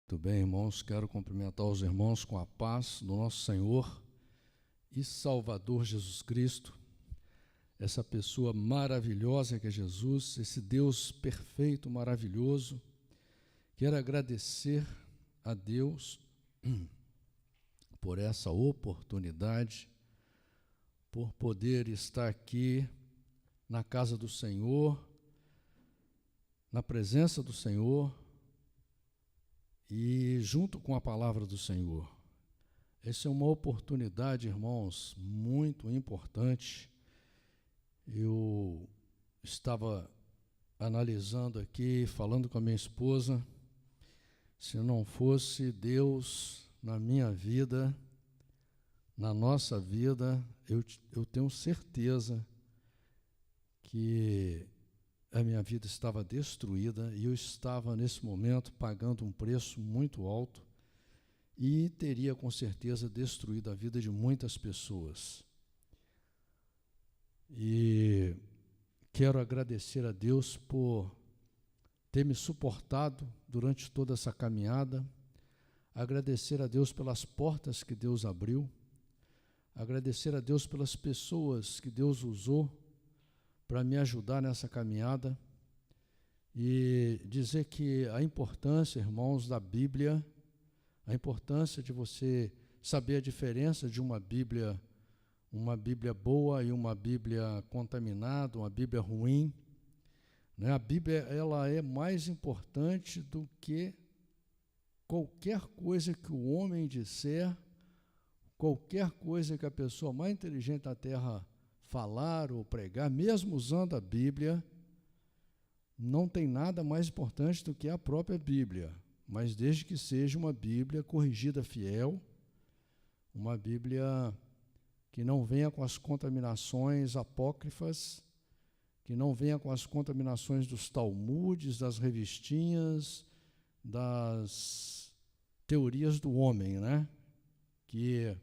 Muito bem, irmãos, quero cumprimentar os irmãos com a paz do nosso Senhor e Salvador Jesus Cristo, essa pessoa maravilhosa que é Jesus, esse Deus perfeito, maravilhoso. Quero agradecer a Deus por essa oportunidade, por poder estar aqui na casa do Senhor, na presença do Senhor, e junto com a palavra do Senhor. Essa é uma oportunidade, irmãos, muito importante. Eu estava analisando aqui, falando com a minha esposa, se não fosse Deus na minha vida, na nossa vida, eu tenho certeza que a minha vida estava destruída e eu estava, nesse momento, pagando um preço muito alto e teria, com certeza, destruído a vida de muitas pessoas. E quero agradecer a Deus por ter me suportado durante toda essa caminhada, agradecer a Deus pelas portas que Deus abriu, agradecer a Deus pelas pessoas que Deus usou para me ajudar nessa caminhada e dizer que a importância, irmãos, da Bíblia, a importância de você saber a diferença de uma Bíblia boa e uma Bíblia contaminada, uma Bíblia ruim, né? A Bíblia, ela é mais importante do que qualquer coisa que o homem disser, qualquer coisa que a pessoa mais inteligente da terra falar ou pregar, mesmo usando a Bíblia, não tem nada mais importante do que a própria Bíblia, mas desde que seja uma Bíblia corrigida fiel, uma Bíblia que não venha com as contaminações apócrifas, que não venha com as contaminações dos talmudes, das revistinhas, das teorias do homem, né? Que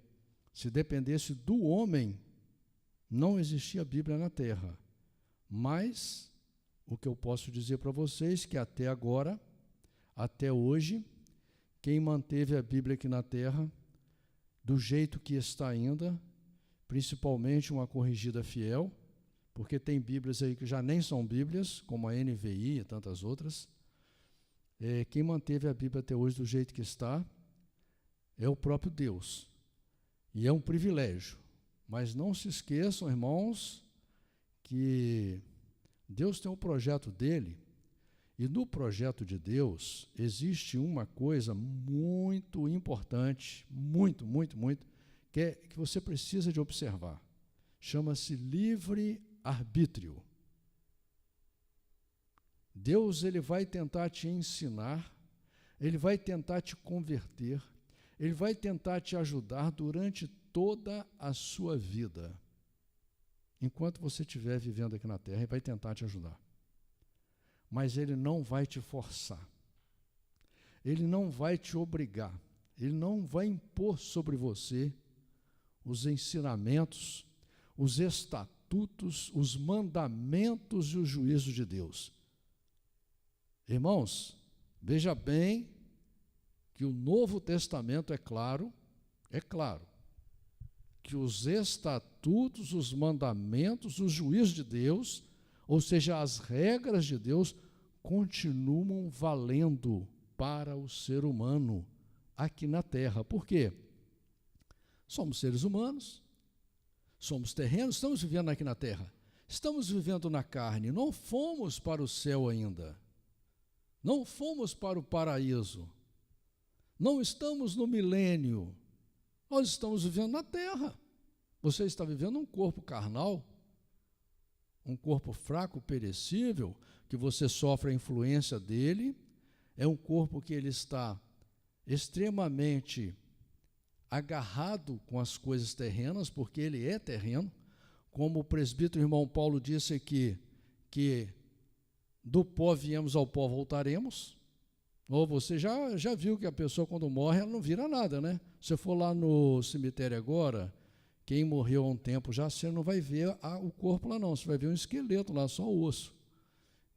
se dependesse do homem, não existia Bíblia na Terra. Mas o que eu posso dizer para vocês é que até agora, até hoje, quem manteve a Bíblia aqui na Terra, do jeito que está ainda, principalmente uma corrigida fiel, porque tem Bíblias aí que já nem são Bíblias, como a NVI e tantas outras, quem manteve a Bíblia até hoje do jeito que está é o próprio Deus. E é um privilégio. Mas não se esqueçam, irmãos, que Deus tem um projeto dele, e no projeto de Deus existe uma coisa muito importante, muito, que você precisa de observar. Chama-se livre-arbítrio. Deus, ele vai tentar te ensinar, ele vai tentar te converter, ele vai tentar te ajudar durante toda a sua vida. Enquanto você estiver vivendo aqui na Terra, ele vai tentar te ajudar. Mas ele não vai te forçar. Ele não vai te obrigar. Ele não vai impor sobre você os ensinamentos, os estatutos, os mandamentos e os juízos de Deus. Irmãos, veja bem que o Novo Testamento é claro, que os estatutos, os mandamentos, os juízos de Deus, ou seja, as regras de Deus, continuam valendo para o ser humano aqui na Terra. Por quê? Somos seres humanos, somos terrenos, estamos vivendo aqui na Terra, estamos vivendo na carne, não fomos para o céu ainda, não fomos para o paraíso, não estamos no milênio, nós estamos vivendo na terra. Você está vivendo um corpo carnal, um corpo fraco, perecível, que você sofre a influência dele, é um corpo que ele está extremamente agarrado com as coisas terrenas, porque ele é terreno, como o presbítero irmão Paulo disse aqui, que do pó viemos, ao pó voltaremos. Ou você já viu que a pessoa, quando morre, ela não vira nada, né? Se você for lá no cemitério agora, quem morreu há um tempo já, você não vai ver o corpo lá não, você vai ver um esqueleto lá, só o osso,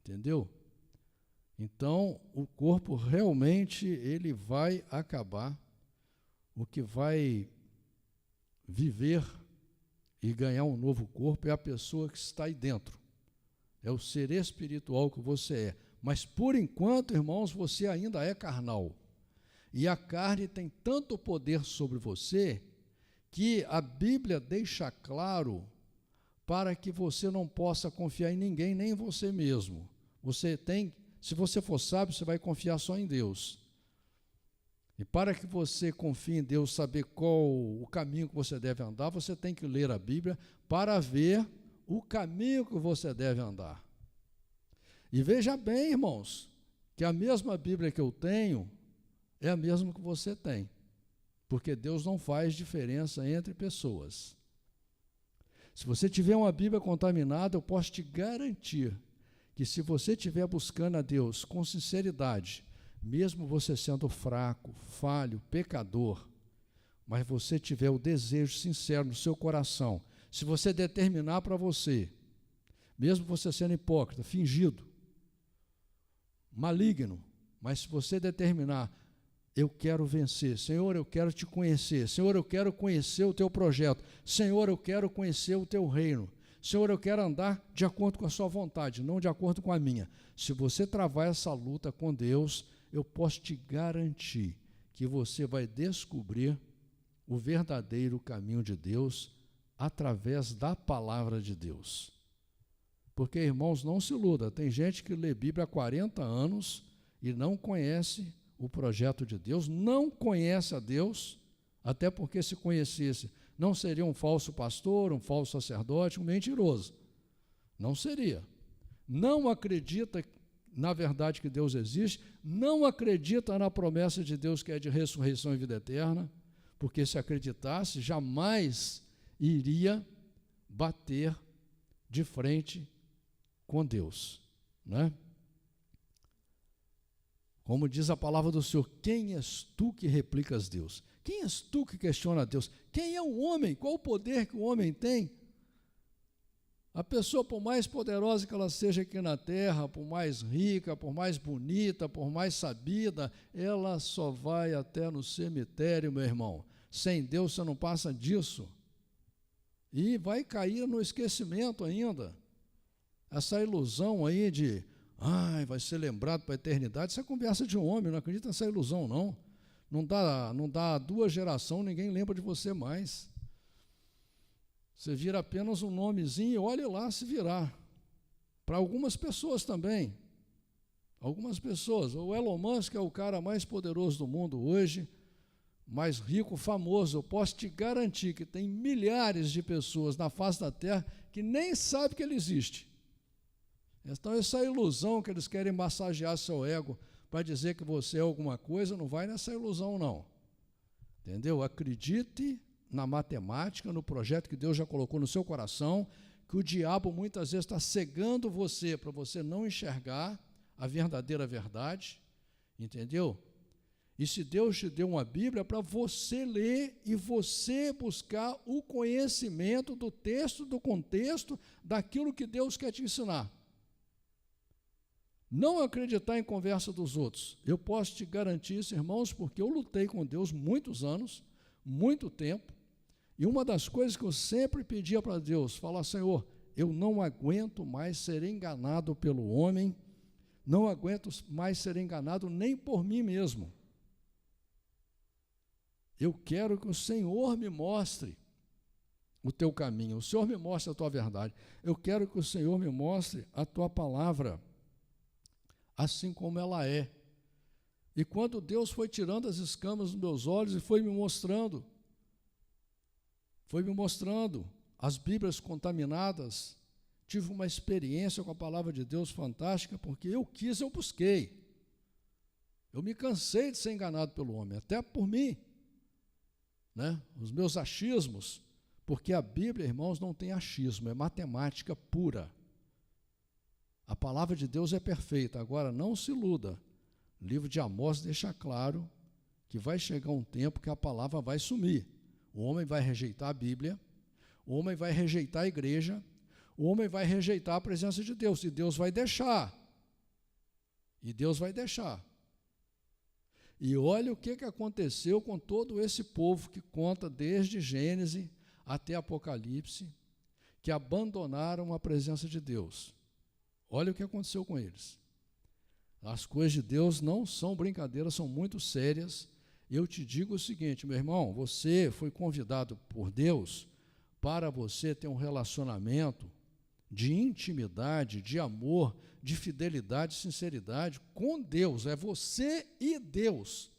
entendeu? Então, o corpo realmente ele vai acabar. O que vai viver e ganhar um novo corpo é a pessoa que está aí dentro. É o ser espiritual que você é. Mas, por enquanto, irmãos, você ainda é carnal. E a carne tem tanto poder sobre você que a Bíblia deixa claro para que você não possa confiar em ninguém, nem em você mesmo. Se você for sábio, você vai confiar só em Deus. E para que você confie em Deus, saber qual o caminho que você deve andar, você tem que ler a Bíblia para ver o caminho que você deve andar. E veja bem, irmãos, que a mesma Bíblia que eu tenho é a mesma que você tem, porque Deus não faz diferença entre pessoas. Se você tiver uma Bíblia contaminada, eu posso te garantir que se você estiver buscando a Deus com sinceridade, mesmo você sendo fraco, falho, pecador, mas você tiver o desejo sincero no seu coração, se você determinar para você, mesmo você sendo hipócrita, fingido, maligno, mas se você determinar, eu quero vencer, Senhor, eu quero te conhecer, Senhor, eu quero conhecer o teu projeto, Senhor, eu quero conhecer o teu reino, Senhor, eu quero andar de acordo com a sua vontade, não de acordo com a minha. Se você travar essa luta com Deus, eu posso te garantir que você vai descobrir o verdadeiro caminho de Deus através da palavra de Deus. Porque, irmãos, não se iluda, tem gente que lê Bíblia há 40 anos e não conhece o projeto de Deus, não conhece a Deus, até porque se conhecesse, não seria um falso pastor, um falso sacerdote, um mentiroso. Não seria. Não acredita na verdade que Deus existe, não acredita na promessa de Deus que é de ressurreição e vida eterna, porque se acreditasse, jamais iria bater de frente com Deus, né? Como diz a palavra do Senhor, quem és tu que replicas Deus? Quem és tu que questiona Deus? Quem é o homem? Qual o poder que o homem tem? A pessoa, por mais poderosa que ela seja aqui na terra, por mais rica, por mais bonita, por mais sabida, ela só vai até no cemitério, meu irmão. Sem Deus você não passa disso. E vai cair no esquecimento ainda. Essa ilusão aí de, vai ser lembrado para a eternidade, isso é conversa de um homem, não acredita nessa ilusão, não. Não dá 2 gerações, ninguém lembra de você mais. Você vira apenas um nomezinho e olhe lá se virar. Para algumas pessoas também. Algumas pessoas. O Elon Musk é o cara mais poderoso do mundo hoje, mais rico, famoso. Eu posso te garantir que tem milhares de pessoas na face da terra que nem sabem que ele existe. Então, essa ilusão que eles querem massagear seu ego para dizer que você é alguma coisa, não vai nessa ilusão, não. Entendeu? Acredite na matemática, no projeto que Deus já colocou no seu coração, que o diabo muitas vezes está cegando você para você não enxergar a verdadeira verdade, entendeu? E se Deus te deu uma Bíblia, é para você ler e você buscar o conhecimento do texto, do contexto, daquilo que Deus quer te ensinar. Não acreditar em conversa dos outros. Eu posso te garantir isso, irmãos, porque eu lutei com Deus muitos anos, muito tempo, e uma das coisas que eu sempre pedia para Deus, falar, Senhor, eu não aguento mais ser enganado pelo homem, não aguento mais ser enganado nem por mim mesmo. Eu quero que o Senhor me mostre o teu caminho, o Senhor me mostre a tua verdade, eu quero que o Senhor me mostre a tua palavra, assim como ela é. E quando Deus foi tirando as escamas dos meus olhos e foi me mostrando as Bíblias contaminadas, tive uma experiência com a palavra de Deus fantástica, porque eu busquei. Eu me cansei de ser enganado pelo homem, até por mim, né? Os meus achismos, porque a Bíblia, irmãos, não tem achismo, é matemática pura. A palavra de Deus é perfeita. Agora, não se iluda. O livro de Amós deixa claro que vai chegar um tempo que a palavra vai sumir. O homem vai rejeitar a Bíblia, o homem vai rejeitar a igreja, o homem vai rejeitar a presença de Deus, e Deus vai deixar. E Deus vai deixar. E olha o que aconteceu com todo esse povo que conta desde Gênesis até Apocalipse, que abandonaram a presença de Deus. Olha o que aconteceu com eles. As coisas de Deus não são brincadeiras, são muito sérias. Eu te digo o seguinte, meu irmão, você foi convidado por Deus para você ter um relacionamento de intimidade, de amor, de fidelidade, sinceridade com Deus. É você e Deus.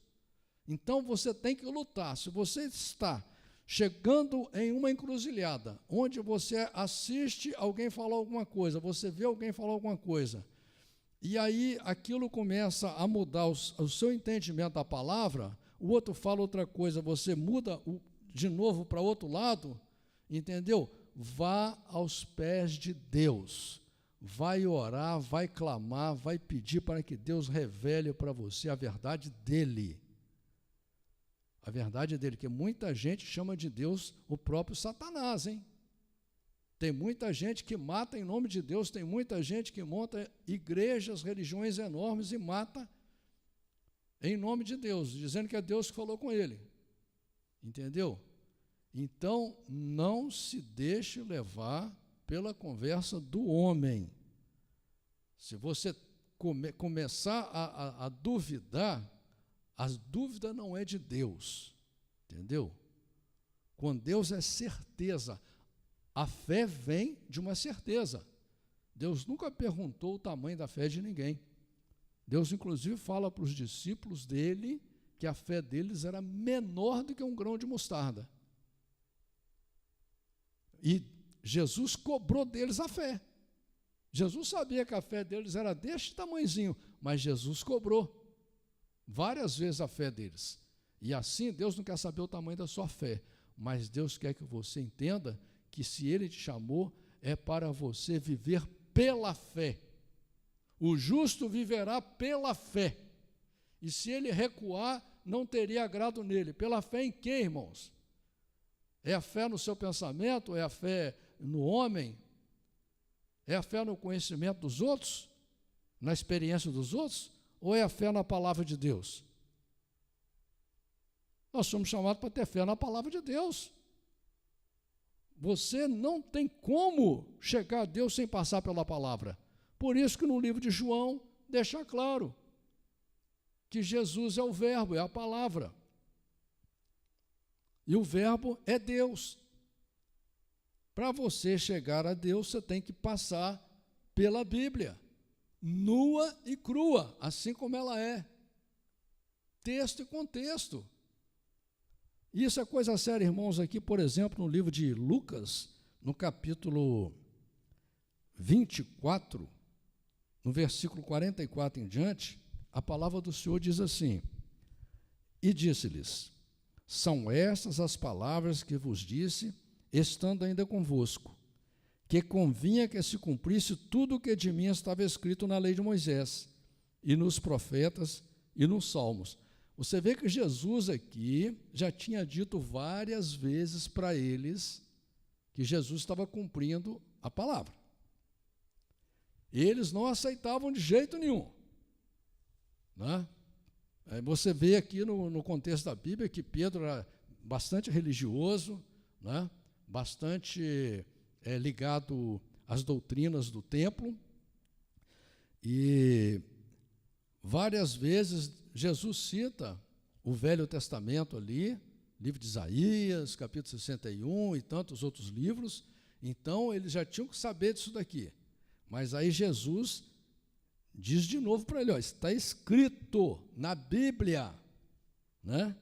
Então você tem que lutar. Se você está chegando em uma encruzilhada, onde você assiste alguém falar alguma coisa, você vê alguém falar alguma coisa, e aí aquilo começa a mudar o seu entendimento da palavra, o outro fala outra coisa, você muda de novo para outro lado, entendeu? Vá aos pés de Deus, vai orar, vai clamar, vai pedir para que Deus revele para você a verdade dele. A verdade dele, que muita gente chama de Deus o próprio Satanás, hein? Tem muita gente que mata em nome de Deus, tem muita gente que monta igrejas, religiões enormes e mata em nome de Deus, dizendo que é Deus que falou com ele. Entendeu? Então, não se deixe levar pela conversa do homem. Se você começar a duvidar, a dúvida não é de Deus, entendeu? Com Deus é certeza. A fé vem de uma certeza. Deus nunca perguntou o tamanho da fé de ninguém. Deus, inclusive, fala para os discípulos dele que a fé deles era menor do que um grão de mostarda. E Jesus cobrou deles a fé. Jesus sabia que a fé deles era deste tamanhozinho, mas Jesus cobrou várias vezes a fé deles. E assim, Deus não quer saber o tamanho da sua fé, mas Deus quer que você entenda que se Ele te chamou, é para você viver pela fé. O justo viverá pela fé. E se ele recuar, não teria agrado nele. Pela fé em quê, irmãos? É a fé no seu pensamento? É a fé no homem? É a fé no conhecimento dos outros? Na experiência dos outros? Ou é a fé na palavra de Deus? Nós somos chamados para ter fé na palavra de Deus. Você não tem como chegar a Deus sem passar pela palavra. Por isso que no livro de João deixa claro que Jesus é o verbo, é a palavra. E o verbo é Deus. Para você chegar a Deus, você tem que passar pela Bíblia, nua e crua, assim como ela é. Texto e contexto. Isso é coisa séria, irmãos, aqui, por exemplo, no livro de Lucas, no capítulo 24, no versículo 44 em diante, a palavra do Senhor diz assim: e disse-lhes, são estas as palavras que vos disse, estando ainda convosco, que convinha que se cumprisse tudo o que de mim estava escrito na lei de Moisés, e nos profetas, e nos salmos. Você vê que Jesus aqui já tinha dito várias vezes para eles que Jesus estava cumprindo a palavra. Eles não aceitavam de jeito nenhum. Né? Você vê aqui no contexto da Bíblia que Pedro era bastante religioso, né? Bastante ligado às doutrinas do templo, e várias vezes Jesus cita o Velho Testamento ali, livro de Isaías, capítulo 61 e tantos outros livros. Então eles já tinham que saber disso daqui. Mas aí Jesus diz de novo para ele, ó, está escrito na Bíblia, né?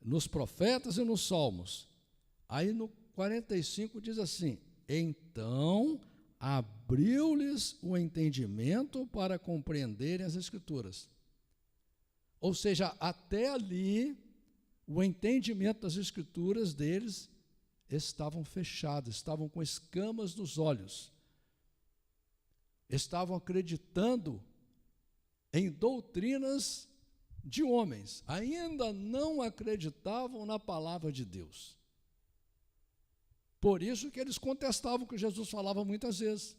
Nos profetas e nos salmos. Aí no 45 diz assim, então abriu-lhes o entendimento para compreenderem as Escrituras. Ou seja, até ali, o entendimento das Escrituras deles estavam fechados, estavam com escamas nos olhos. Estavam acreditando em doutrinas de homens, ainda não acreditavam na palavra de Deus. Por isso que eles contestavam o que Jesus falava muitas vezes.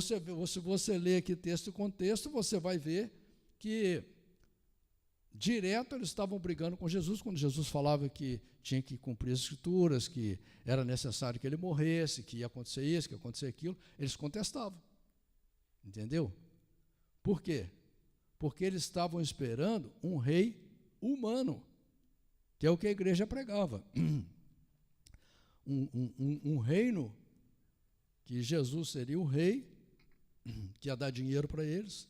Se você ler aqui texto e contexto, você vai ver que direto eles estavam brigando com Jesus, quando Jesus falava que tinha que cumprir as Escrituras, que era necessário que ele morresse, que ia acontecer isso, que ia acontecer aquilo, eles contestavam. Entendeu? Por quê? Porque eles estavam esperando um rei humano, que é o que a igreja pregava. Um reino que Jesus seria o rei, que ia dar dinheiro para eles.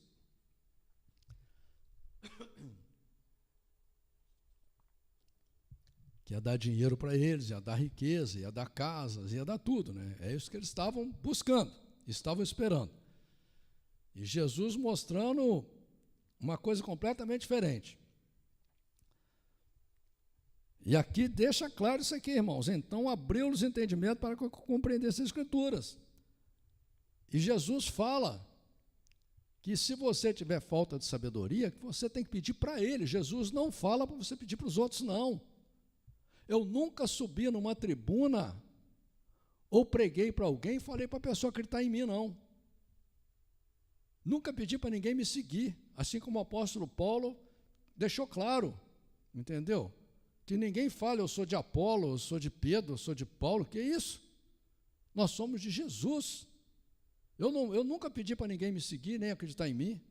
Que ia dar dinheiro para eles, ia dar riqueza, ia dar casas, ia dar tudo, né? É isso que eles estavam buscando, estavam esperando. E Jesus mostrando uma coisa completamente diferente. E aqui deixa claro isso aqui, irmãos. Então abriu os entendimentos para compreender as Escrituras. E Jesus fala que se você tiver falta de sabedoria, você tem que pedir para Ele. Jesus não fala para você pedir para os outros, não. Eu nunca subi numa tribuna ou preguei para alguém e falei para a pessoa acreditar em mim, não. Nunca pedi para ninguém me seguir, assim como o apóstolo Paulo deixou claro, entendeu? Que ninguém fale, eu sou de Apolo, eu sou de Pedro, eu sou de Paulo, que é isso? Nós somos de Jesus. Eu nunca pedi para ninguém me seguir, nem acreditar em mim,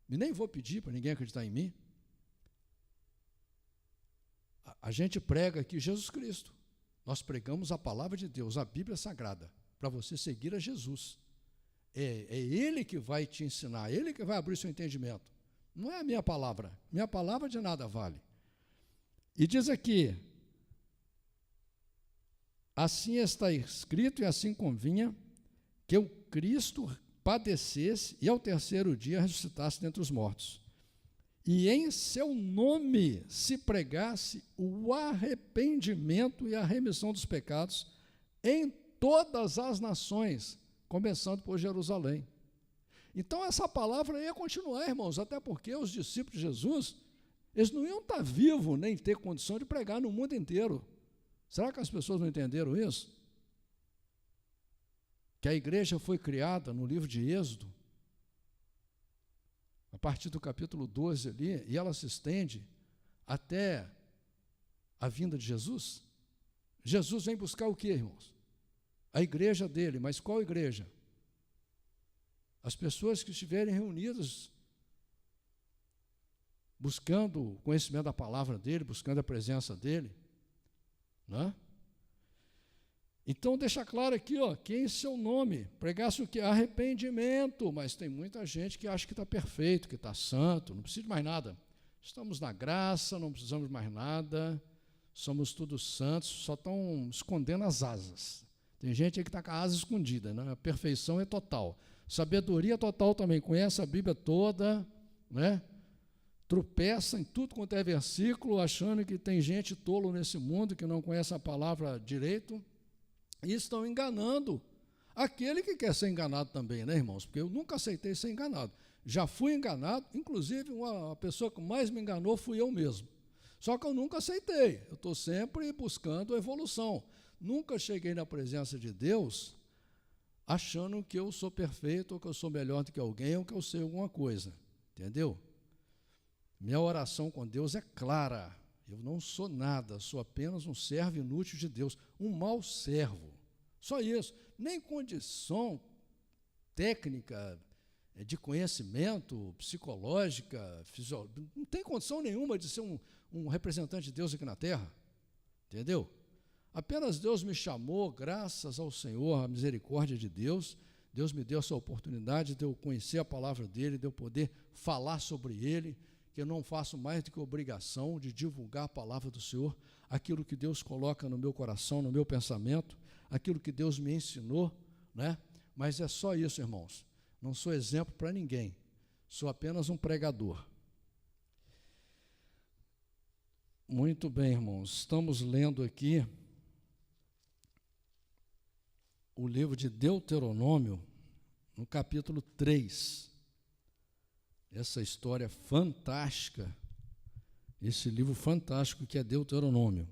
e nem vou pedir para ninguém acreditar em mim. A gente prega aqui Jesus Cristo. Nós pregamos a palavra de Deus, a Bíblia Sagrada, para você seguir a Jesus. É Ele que vai te ensinar, Ele que vai abrir seu entendimento. Não é a minha palavra de nada vale. E diz aqui, assim está escrito e assim convinha que o Cristo padecesse e ao terceiro dia ressuscitasse dentre os mortos. E em seu nome se pregasse o arrependimento e a remissão dos pecados em todas as nações, começando por Jerusalém. Então essa palavra ia continuar, irmãos, até porque os discípulos de Jesus, eles não iam estar vivos nem ter condição de pregar no mundo inteiro. Será que as pessoas não entenderam isso? Que a igreja foi criada no livro de Êxodo, a partir do capítulo 12 ali, e ela se estende até a vinda de Jesus. Jesus vem buscar o quê, irmãos? A igreja dele, mas qual igreja? As pessoas que estiverem reunidas, buscando o conhecimento da palavra dele, buscando a presença dele, né? Então deixa claro aqui, que em seu nome pregasse o que? Arrependimento, mas tem muita gente que acha que está perfeito, que está santo, não precisa de mais nada. Estamos na graça, não precisamos de mais nada, somos todos santos, só estão escondendo as asas. Tem gente aí que está com a asa escondida, né? A perfeição é total. Sabedoria total também, conhece a Bíblia toda, né? Tropeça em tudo quanto é versículo, achando que tem gente tolo nesse mundo que não conhece a palavra direito, e estão enganando aquele que quer ser enganado também, né, irmãos? Porque eu nunca aceitei ser enganado. Já fui enganado, inclusive a pessoa que mais me enganou fui eu mesmo. Só que eu nunca aceitei, eu estou sempre buscando evolução. Nunca cheguei na presença de Deus achando que eu sou perfeito, ou que eu sou melhor do que alguém, ou que eu sei alguma coisa, entendeu? Minha oração com Deus é clara. Eu não sou nada, sou apenas um servo inútil de Deus, um mau servo. Só isso. Nem condição técnica, de conhecimento, psicológica, fisiológica. Não tem condição nenhuma de ser um representante de Deus aqui na terra. Entendeu? Apenas Deus me chamou, graças ao Senhor, à misericórdia de Deus. Deus me deu essa oportunidade de eu conhecer a palavra dele, de eu poder falar sobre ele, que eu não faço mais do que obrigação de divulgar a palavra do Senhor, aquilo que Deus coloca no meu coração, no meu pensamento, aquilo que Deus me ensinou, né? Mas é só isso, irmãos. Não sou exemplo para ninguém, sou apenas um pregador. Muito bem, irmãos, estamos lendo aqui o livro de Deuteronômio, no capítulo 3. Essa história fantástica, esse livro fantástico que é Deuteronômio.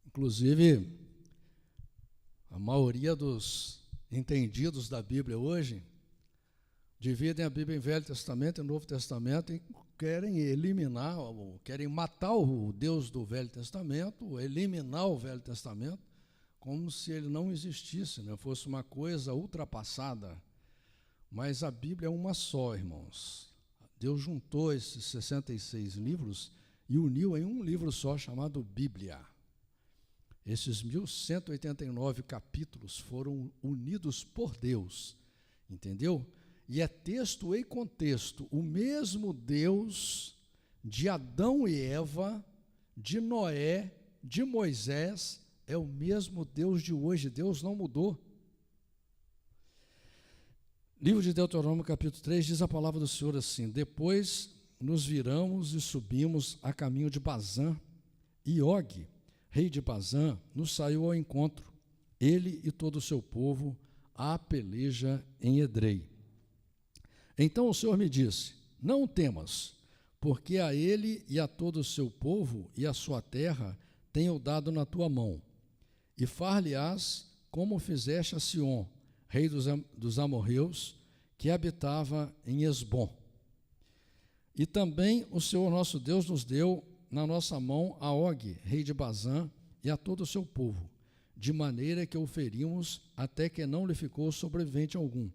Inclusive, A maioria dos entendidos da Bíblia hoje dividem a Bíblia em Velho Testamento e Novo Testamento e querem eliminar, querem matar o Deus do Velho Testamento, eliminar o Velho Testamento, como se ele não existisse, né? Fosse uma coisa ultrapassada. Mas a Bíblia é uma só, irmãos. Deus juntou esses 66 livros e uniu em um livro só, chamado Bíblia. Esses 1189 capítulos foram unidos por Deus, entendeu? E é texto e contexto, o mesmo Deus de Adão e Eva, de Noé, de Moisés, é o mesmo Deus de hoje. Deus não mudou. Livro de Deuteronômio, capítulo 3, diz a palavra do Senhor assim: depois nos viramos e subimos a caminho de Bazã, e Og, rei de Bazã, nos saiu ao encontro, ele e todo o seu povo, à peleja em Edrei. Então o Senhor me disse: não temas, porque a ele e a todo o seu povo e a sua terra tenho dado na tua mão, e far-lhe-ás como fizeste a Sion, rei dos amorreus, que habitava em Esbom. E também o Senhor nosso Deus nos deu na nossa mão a Og, rei de Bazã, e a todo o seu povo, de maneira que o ferimos até que não lhe ficou sobrevivente algum.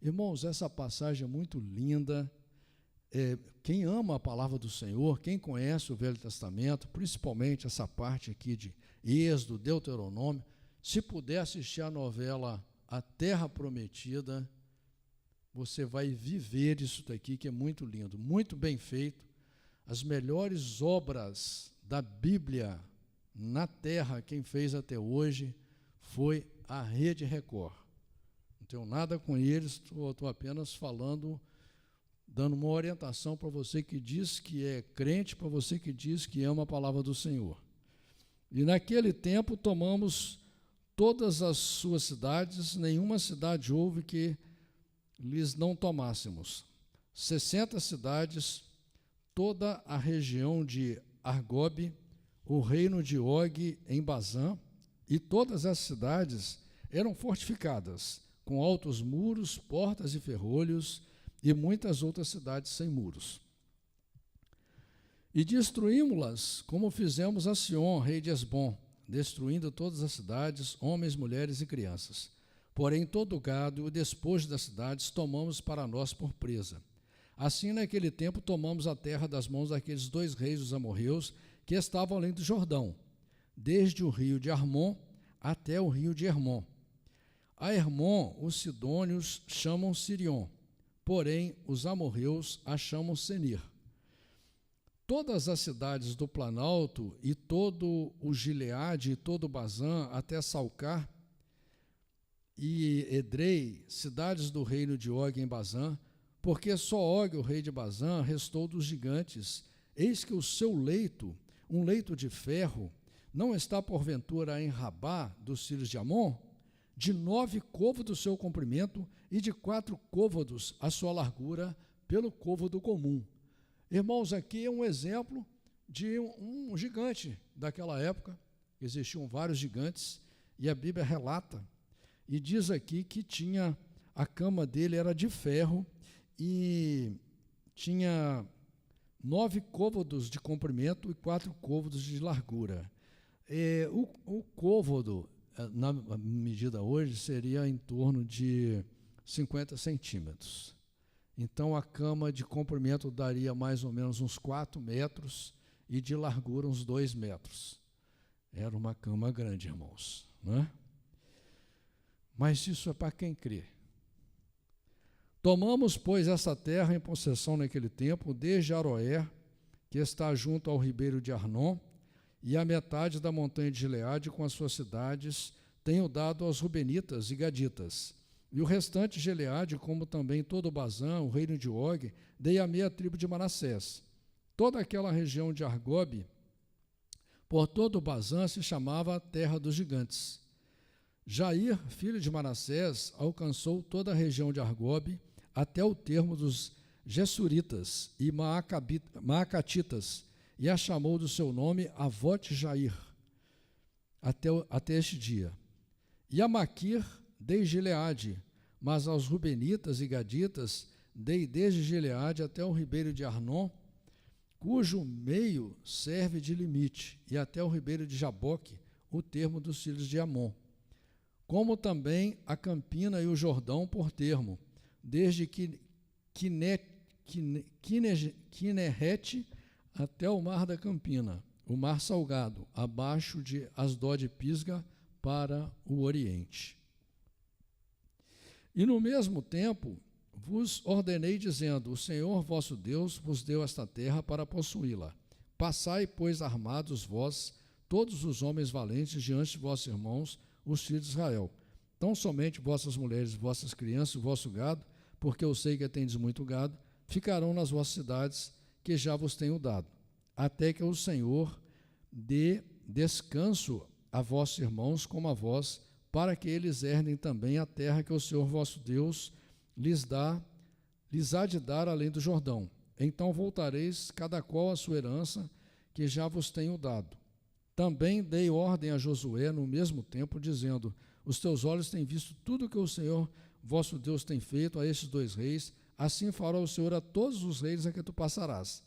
Irmãos, essa passagem é muito linda. Quem ama a palavra do Senhor, quem conhece o Velho Testamento, principalmente essa parte aqui de Êxodo, Deuteronômio, se puder assistir a novela A Terra Prometida, você vai viver isso daqui, que é muito lindo, muito bem feito. As melhores obras da Bíblia na Terra, quem fez até hoje, foi a Rede Record. Não tenho nada com eles, estou apenas falando, dando uma orientação para você que diz que é crente, para você que diz que ama a palavra do Senhor. E naquele tempo tomamos todas as suas cidades, nenhuma cidade houve que lhes não tomássemos. 60 cidades, toda a região de Argobe, o reino de Og em Bazã, e todas as cidades eram fortificadas, com altos muros, portas e ferrolhos, e muitas outras cidades sem muros. E destruímos-las, como fizemos a Sion, rei de Esbom, destruindo todas as cidades, homens, mulheres e crianças. Porém, todo o gado e o despojo das cidades tomamos para nós por presa. Assim, naquele tempo, tomamos a terra das mãos daqueles 2 reis dos amorreus que estavam além do Jordão, desde o rio de Armon até o rio de Hermon. A Hermon, os sidônios chamam Sirion, porém os amorreus a chamam Senir. Todas as cidades do Planalto e todo o Gileade e todo o Bazã até Salcar e Edrei, cidades do reino de Og em Bazã, porque só Og, o rei de Bazã, restou dos gigantes. Eis que o seu leito, um leito de ferro, não está porventura em Rabá dos filhos de Amon? De 9 côvados o seu comprimento e de 4 côvados a sua largura pelo côvado comum. Irmãos, aqui é um exemplo de um gigante daquela época. Existiam vários gigantes e a Bíblia relata e diz aqui que a cama dele era de ferro e tinha 9 côvados de comprimento e 4 côvados de largura. O côvado, na medida hoje, seria em torno de 50 centímetros. Então, a cama de comprimento daria mais ou menos uns 4 metros e de largura uns 2 metros. Era uma cama grande, irmãos, né? Mas isso é para quem crê. Tomamos, pois, essa terra em possessão naquele tempo, desde Aroer, que está junto ao ribeiro de Arnon, e a metade da montanha de Gileade, com as suas cidades, tenho dado aos Rubenitas e Gaditas. E o restante de Gileade, como também todo o Bazã, o reino de Og, dei a meia tribo de Manassés. Toda aquela região de Argobe, por todo o Bazã, se chamava Terra dos Gigantes. Jair, filho de Manassés, alcançou toda a região de Argobe, até o termo dos Gessuritas e Maacatitas, e a chamou do seu nome Avote Jair, até este dia. E a Maquir dei Gileade, mas aos Rubenitas e Gaditas dei desde Gileade até o ribeiro de Arnon, cujo meio serve de limite, e até o ribeiro de Jaboque, o termo dos filhos de Amon, como também a Campina e o Jordão por termo, desde Quinerete até o mar da Campina, o mar salgado, abaixo de Asdod e Pisga, para o oriente. E no mesmo tempo vos ordenei, dizendo: o Senhor vosso Deus vos deu esta terra para possuí-la. Passai, pois, armados vós, todos os homens valentes, diante de vossos irmãos, os filhos de Israel. Tão somente vossas mulheres, vossas crianças, o vosso gado, porque eu sei que tendes muito gado, ficarão nas vossas cidades, que já vos tenho dado, até que o Senhor dê descanso a vossos irmãos como a vós, para que eles herdem também a terra que o Senhor vosso Deus lhes há de dar além do Jordão. Então voltareis, cada qual a sua herança, que já vos tenho dado. Também dei ordem a Josué no mesmo tempo, dizendo: os teus olhos têm visto tudo que o Senhor vosso Deus tem feito a estes dois reis, assim fará o Senhor a todos os reis a que tu passarás.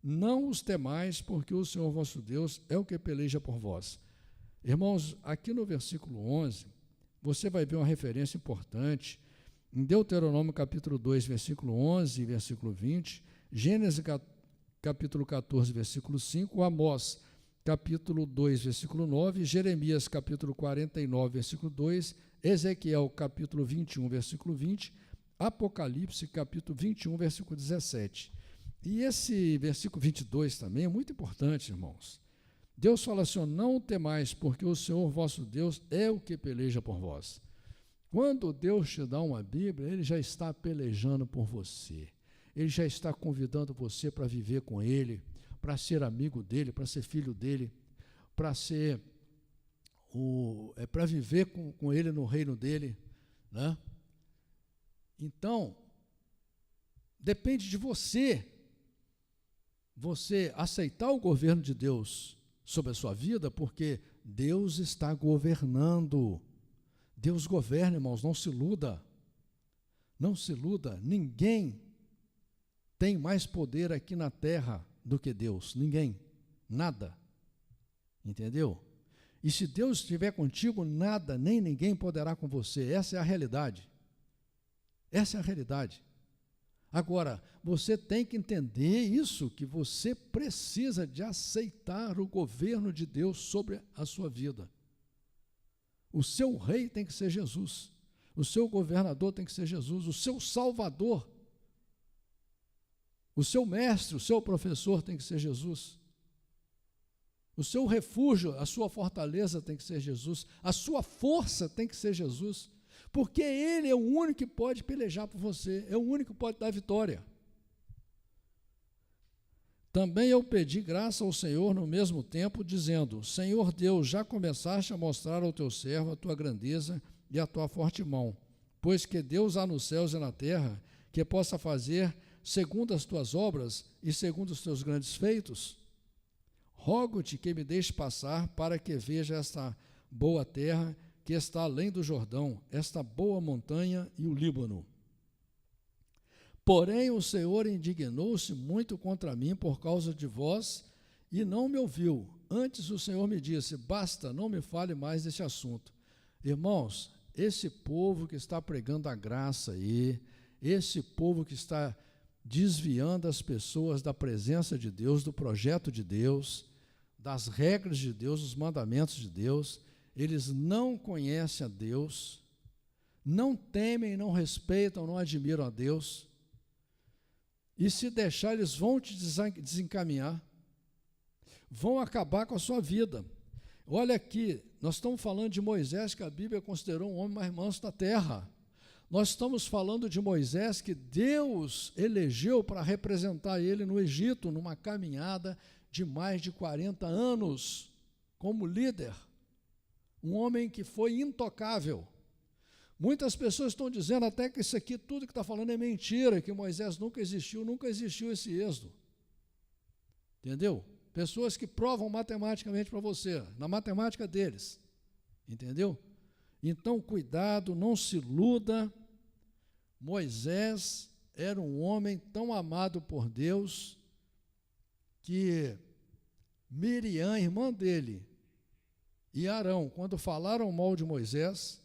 Não os temais, porque o Senhor vosso Deus é o que peleja por vós. Irmãos, aqui no versículo 11, você vai ver uma referência importante em Deuteronômio capítulo 2, versículo 11 e versículo 20, Gênesis capítulo 14, versículo 5, Amós capítulo 2, versículo 9, Jeremias capítulo 49, versículo 2, Ezequiel capítulo 21, versículo 20, Apocalipse capítulo 21, versículo 17. E esse versículo 22 também é muito importante, irmãos. Deus fala assim: não temais, porque o Senhor vosso Deus é o que peleja por vós. Quando Deus te dá uma Bíblia, Ele já está pelejando por você. Ele já está convidando você para viver com Ele, para ser amigo dEle, para ser filho dEle, para viver com Ele no reino dEle, né? Então, depende de você aceitar o governo de Deus sobre a sua vida, porque Deus está governando. Deus governa, irmãos, não se iluda. Não se iluda. Ninguém tem mais poder aqui na terra do que Deus. Ninguém. Nada. Entendeu? E se Deus estiver contigo, nada, nem ninguém poderá com você. Essa é a realidade. Essa é a realidade. Agora, você tem que entender isso, que você precisa de aceitar o governo de Deus sobre a sua vida. O seu rei tem que ser Jesus, o seu governador tem que ser Jesus, o seu salvador, o seu mestre, o seu professor tem que ser Jesus, o seu refúgio, a sua fortaleza tem que ser Jesus, a sua força tem que ser Jesus, porque Ele é o único que pode pelejar por você, é o único que pode dar vitória. Também eu pedi graça ao Senhor no mesmo tempo, dizendo: Senhor Deus, já começaste a mostrar ao teu servo a tua grandeza e a tua forte mão, pois que Deus há nos céus e na terra, que possa fazer segundo as tuas obras e segundo os teus grandes feitos. Rogo-te que me deixe passar, para que veja esta boa terra que está além do Jordão, esta boa montanha e o Líbano. Porém o Senhor indignou-se muito contra mim por causa de vós e não me ouviu. Antes o Senhor me disse: basta, não me fale mais desse assunto. Irmãos, esse povo que está pregando a graça aí, esse povo que está desviando as pessoas da presença de Deus, do projeto de Deus, das regras de Deus, dos mandamentos de Deus, eles não conhecem a Deus, não temem, não respeitam, não admiram a Deus, e se deixar, eles vão te desencaminhar, vão acabar com a sua vida. Olha aqui, nós estamos falando de Moisés, que a Bíblia considerou um homem mais manso da terra. Nós estamos falando de Moisés, que Deus elegeu para representar ele no Egito, numa caminhada de mais de 40 anos, como líder. Um homem que foi intocável. Muitas pessoas estão dizendo até que isso aqui, tudo que está falando é mentira, que Moisés nunca existiu esse êxodo. Entendeu? Pessoas que provam matematicamente para você, na matemática deles. Entendeu? Então, cuidado, não se iluda. Moisés era um homem tão amado por Deus que Miriam, irmã dele, e Arão, quando falaram mal de Moisés,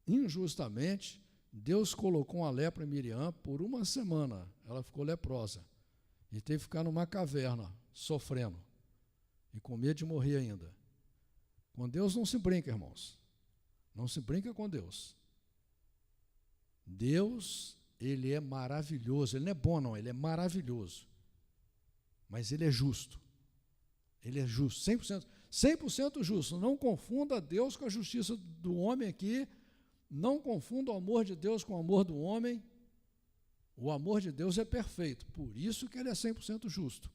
injustamente, Deus colocou uma lepra em Miriam por uma semana. Ela ficou leprosa e teve que ficar numa caverna, sofrendo, e com medo de morrer ainda. Com Deus não se brinca, irmãos. Não se brinca com Deus. Deus, Ele é maravilhoso. Ele não é bom, não, Ele é maravilhoso. Mas Ele é justo. Ele é justo, 100% justo. Não confunda Deus com a justiça do homem aqui. Não confunda o amor de Deus com o amor do homem. O amor de Deus é perfeito, por isso que Ele é 100% justo.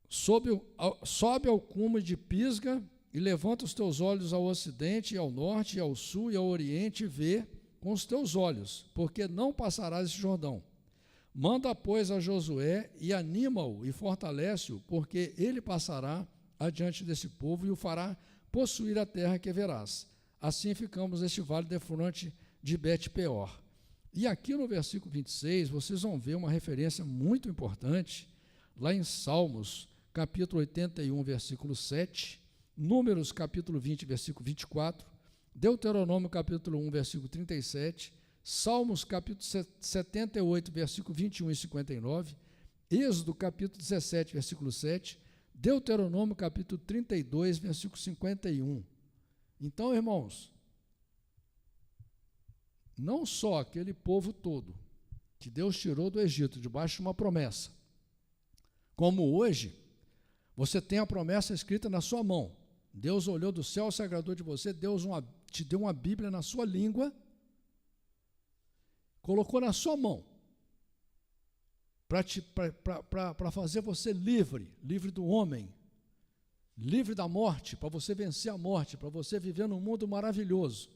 Sobe ao cume de Pisga e levanta os teus olhos ao ocidente, e ao norte, e ao sul, e ao oriente, e vê com os teus olhos, porque não passarás esse Jordão. Manda, pois, a Josué, e anima-o, e fortalece-o, porque ele passará adiante desse povo, e o fará possuir a terra que verás. Assim ficamos neste vale defronte de Bet-peor. E aqui no versículo 26, vocês vão ver uma referência muito importante, lá em Salmos, capítulo 81, versículo 7, Números, capítulo 20, versículo 24, Deuteronômio, capítulo 1, versículo 37, Salmos, capítulo 78, versículo 21 e 59, Êxodo, capítulo 17, versículo 7, Deuteronômio, capítulo 32, versículo 51. Então, irmãos, não só aquele povo todo que Deus tirou do Egito debaixo de uma promessa, como hoje, você tem a promessa escrita na sua mão. Deus olhou do céu, se agradou de você, Deus te deu uma Bíblia na sua língua, colocou na sua mão, para fazer você livre do homem, livre da morte, para você vencer a morte, para você viver num mundo maravilhoso.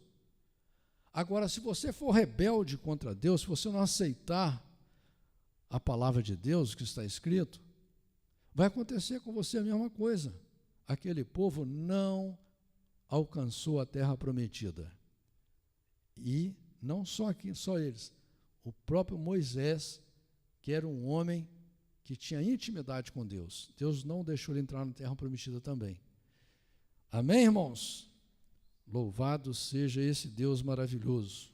Agora, se você for rebelde contra Deus, se você não aceitar a palavra de Deus, que está escrito, vai acontecer com você a mesma coisa. Aquele povo não alcançou a terra prometida. E não só aqui, só eles. O próprio Moisés, que era um homem que tinha intimidade com Deus. Deus não deixou ele entrar na terra prometida também. Amém, irmãos? Louvado seja esse Deus maravilhoso.